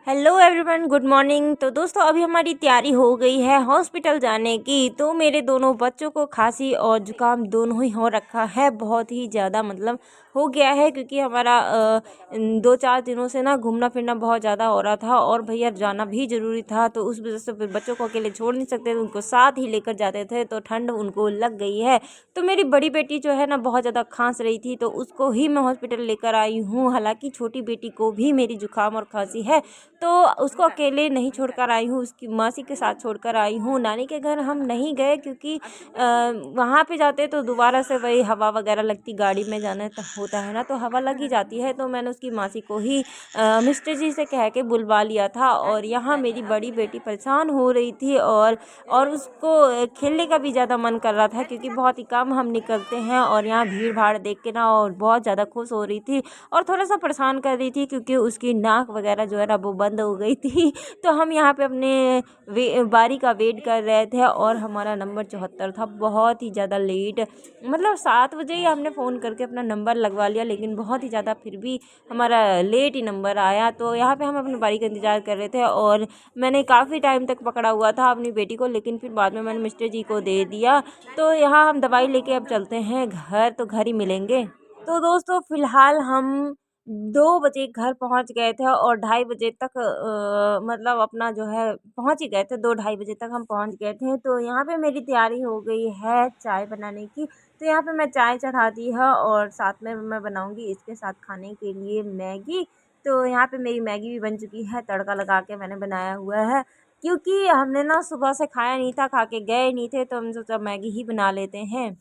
Hello everyone, good morning. तो दोस्तों अभी हमारी तैयारी हो गई है हॉस्पिटल जाने की। तो मेरे दोनों बच्चों को खांसी और जुकाम दोनों ही हो रखा है, बहुत ही ज़्यादा मतलब हो गया है, क्योंकि हमारा 2-4 दिनों से ना घूमना फिरना बहुत ज़्यादा हो रहा था और भैया जाना भी ज़रूरी था। तो उस वजह से फिर बच्चों को अकेले छोड़ नहीं सकते थे, उनको साथ ही लेकर जाते थे। तो ठंड उनको लग गई है। तो मेरी बड़ी बेटी जो है ना बहुत ज़्यादा खांस रही थी, तो उसको ही मैं हॉस्पिटल लेकर आई हूँ। हालांकि छोटी बेटी को भी मेरी जुकाम और खांसी है, तो उसको अकेले नहीं छोड़कर आई हूँ, उसकी मासी के साथ छोड़कर आई हूँ। नानी के घर हम नहीं गए, क्योंकि वहाँ पे जाते तो दोबारा से वही हवा वगैरह लगती, गाड़ी में जाना होता है ना, तो हवा लगी जाती है। तो मैंने उसकी मासी को ही मिस्टर जी से कह के बुलवा लिया था। और यहाँ मेरी बड़ी बेटी परेशान हो रही थी और उसको खेलने का भी ज़्यादा मन कर रहा था, क्योंकि बहुत ही कम हम निकलते हैं। और यहाँ भीड़ भाड़ देख के ना और बहुत ज़्यादा खुश हो रही थी और थोड़ा सा परेशान कर रही थी, क्योंकि उसकी नाक वगैरह जो है ना वो बंद हो गई थी। तो हम यहाँ पे अपने बारी का वेट कर रहे थे और हमारा नंबर 74 था। बहुत ही ज़्यादा लेट, मतलब 7 बजे ही हमने फ़ोन करके अपना नंबर लगवा लिया, लेकिन बहुत ही ज़्यादा फिर भी हमारा लेट ही नंबर आया। तो यहाँ पे हम अपनी बारी का इंतज़ार कर रहे थे और मैंने काफ़ी टाइम तक पकड़ा हुआ था अपनी बेटी को, लेकिन फिर बाद में मैंने मिस्टर जी को दे दिया। तो यहाँ हम दवाई लेके अब चलते हैं घर, तो घर ही मिलेंगे। तो दोस्तों फ़िलहाल हम 2 बजे घर पहुंच गए थे और 2:30 बजे तक मतलब अपना जो है पहुंच ही गए थे। 2-2:30 बजे तक हम पहुंच गए थे। तो यहाँ पे मेरी तैयारी हो गई है चाय बनाने की। तो यहाँ पे मैं चाय चढ़ा दी है और साथ में मैं बनाऊंगी इसके साथ खाने के लिए मैगी। तो यहाँ पे मेरी मैगी भी बन चुकी है, तड़का लगा के मैंने बनाया हुआ है, क्योंकि हमने ना सुबह से खाया नहीं था, खा के गए नहीं थे, तो हम सोचा मैगी ही बना लेते हैं।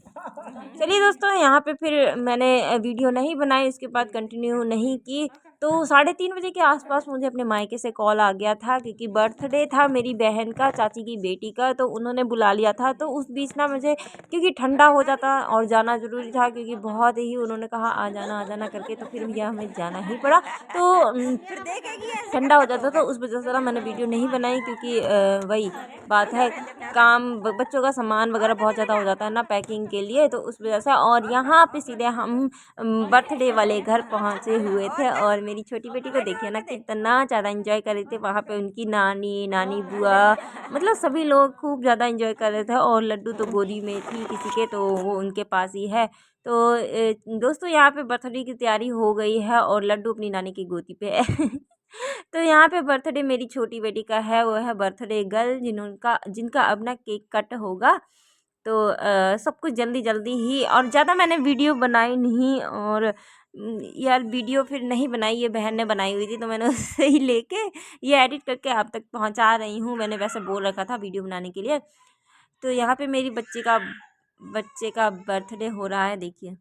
चलिए दोस्तों, यहाँ पे फिर मैंने वीडियो नहीं बनाई, इसके बाद कंटिन्यू नहीं की। तो 3:30 बजे के आसपास मुझे अपने मायके से कॉल आ गया था, क्योंकि बर्थडे था मेरी बहन का, चाची की बेटी का, तो उन्होंने बुला लिया था। तो उस बीच ना मुझे, क्योंकि ठंडा हो जाता और जाना ज़रूरी था, क्योंकि बहुत ही उन्होंने कहा आ जाना करके, तो फिर भैया हमें जाना ही पड़ा। तो ठंडा हो जाता, तो उस वजह से ना मैंने वीडियो नहीं बनाई, क्योंकि वही बात है, काम बच्चों का सामान वगैरह बहुत ज़्यादा हो जाता है ना पैकिंग के लिए, तो उस वजह से। और यहाँ पे सीधे हम बर्थडे वाले घर पहुँचे हुए थे और मेरी छोटी बेटी को देखिए ना कितना ज़्यादा एंजॉय कर रही थी। वहाँ पे उनकी नानी बुआ, मतलब सभी लोग खूब ज़्यादा एंजॉय कर रहे थे। और लड्डू तो गोदी में थी किसी के, तो वो उनके पास ही है। तो दोस्तों यहाँ पे बर्थडे की तैयारी हो गई है और लड्डू अपनी नानी की गोदी पे है। तो यहाँ पे बर्थडे मेरी छोटी बेटी का है, वो है बर्थडे गर्ल, जिनका अब ना केक कट होगा। तो सब कुछ जल्दी जल्दी ही, और ज़्यादा मैंने वीडियो बनाई नहीं। और यार वीडियो फिर नहीं बनाई, ये बहन ने बनाई हुई थी, तो मैंने उससे ही लेके ये एडिट करके आप तक पहुँचा रही हूँ। मैंने वैसे बोल रखा था वीडियो बनाने के लिए। तो यहाँ पे मेरी बच्चे का बर्थडे हो रहा है, देखिए।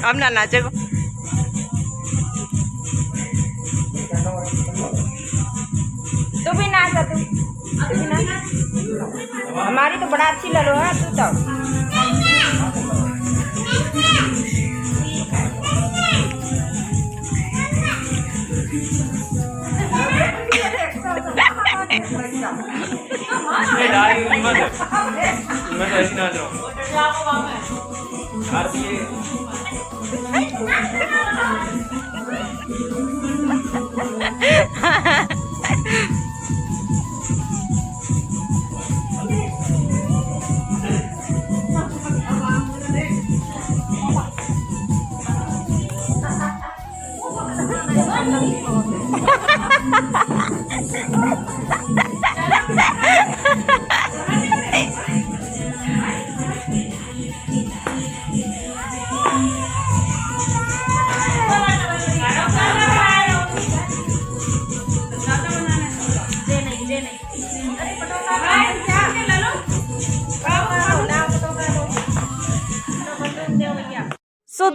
अब ना नाचे को तू भी नाचा, तू भी नाच। हमारी तो बड़ा अच्छी ललो है तू तो। मैं तो ऐसी नाच रहा हूँ।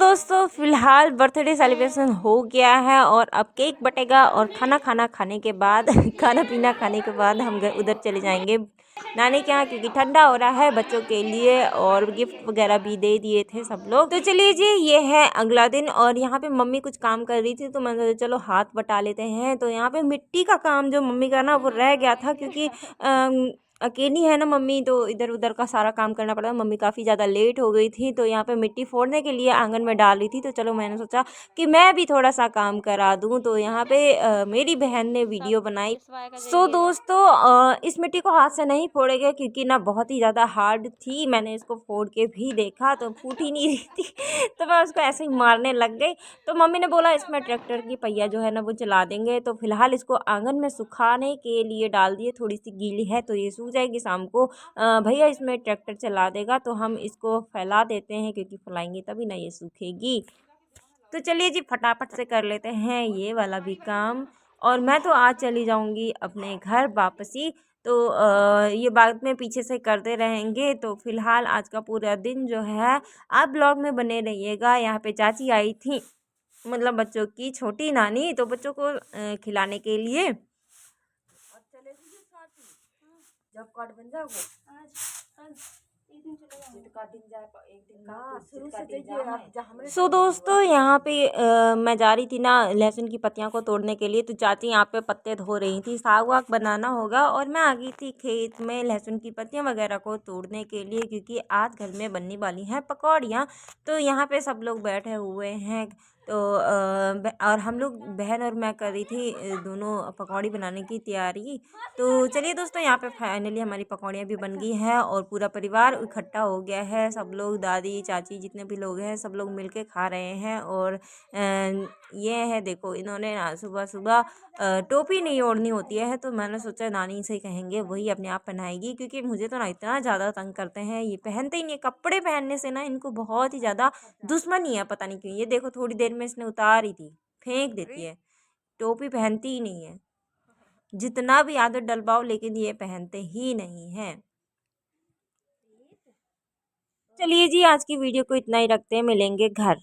दोस्तों फिलहाल बर्थडे सेलिब्रेशन हो गया है और अब केक बटेगा और खाने के बाद खाना पीना खाने के बाद हम उधर चले जाएंगे नानी के यहाँ, क्योंकि ठंडा हो रहा है बच्चों के लिए और गिफ्ट वगैरह भी दे दिए थे सब लोग। तो चलिए जी, ये है अगला दिन और यहाँ पे मम्मी कुछ काम कर रही थी तो मैंने सोचा चलो हाथ बटा लेते हैं। तो यहाँ पे मिट्टी का काम जो मम्मी का ना वो रह गया था, क्योंकि अकेली है ना मम्मी, तो इधर उधर का सारा काम करना पड़ा। मम्मी काफ़ी ज़्यादा लेट हो गई थी तो यहाँ पे मिट्टी फोड़ने के लिए आंगन में डाल रही थी। तो चलो मैंने सोचा कि मैं भी थोड़ा सा काम करा दूँ। तो यहाँ पे मेरी बहन ने वीडियो बनाई। दोस्तों इस मिट्टी को हाथ से नहीं फोड़ेगा क्योंकि ना बहुत ही ज़्यादा हार्ड थी। मैंने इसको फोड़ के भी देखा तो फूट ही नहीं रही थी तो मैं उसको ऐसे ही मारने लग गई। तो मम्मी ने बोला इसमें ट्रैक्टर की पहिया जो है ना वो चला देंगे। तो फिलहाल इसको आंगन में सुखाने के लिए डाल दिए, थोड़ी सी गीली है तो ये सूख जाएगी। शाम को भैया इसमें ट्रैक्टर चला देगा तो हम इसको फैला देते हैं, क्योंकि फैलाएंगे तभी ना ये सूखेगी। तो चलिए जी फटाफट से कर लेते हैं ये वाला भी काम और मैं तो आज चली जाऊंगी अपने घर वापसी। तो ये बाद में पीछे से करते रहेंगे। तो फिलहाल आज का पूरा दिन जो है आप ब्लॉग में बने रहिएगा। यहाँ पे चाची आई थी, मतलब बच्चों की छोटी नानी, तो बच्चों को खिलाने के लिए। जब कार्ड बन दोस्तों यहाँ पे मैं जा रही थी ना लहसुन की पत्तियाँ को तोड़ने के लिए। तो चाची यहाँ पे पत्ते धो रही थी, साग वाग बनाना होगा और मैं आ गई थी खेत में लहसुन की पत्तियाँ वगैरह को तोड़ने के लिए, क्योंकि आज घर में बनने वाली हैं पकौड़ियाँ। तो यहाँ पे सब लोग बैठे हुए हैं। तो और हम लोग बहन और मैं कर रही थी दोनों पकौड़ी बनाने की तैयारी। तो चलिए दोस्तों यहाँ पे फाइनली हमारी पकौड़ियाँ भी बन गई हैं और पूरा परिवार इकट्ठा हो गया है। सब लोग दादी चाची जितने भी लोग हैं सब लोग मिलके खा रहे हैं। और ये है देखो, इन्होंने ना सुबह सुबह टोपी नहीं ओढ़नी होती है तो मैंने सोचा नानी से कहेंगे वही अपने आप पहनाएगी, क्योंकि मुझे तो ना इतना ज़्यादा तंग करते हैं, ये पहनते ही नहीं। कपड़े पहनने से ना इनको बहुत ही ज़्यादा दुश्मनी है, पता नहीं क्यों। ये देखो थोड़ी देर में इसने उतारी थी, फेंक देती है, टोपी पहनती ही नहीं है। जितना भी आदत डलवाओ लेकिन ये पहनते ही नहीं हैं। चलिए जी आज की वीडियो को इतना ही रखते हैं, मिलेंगे घर।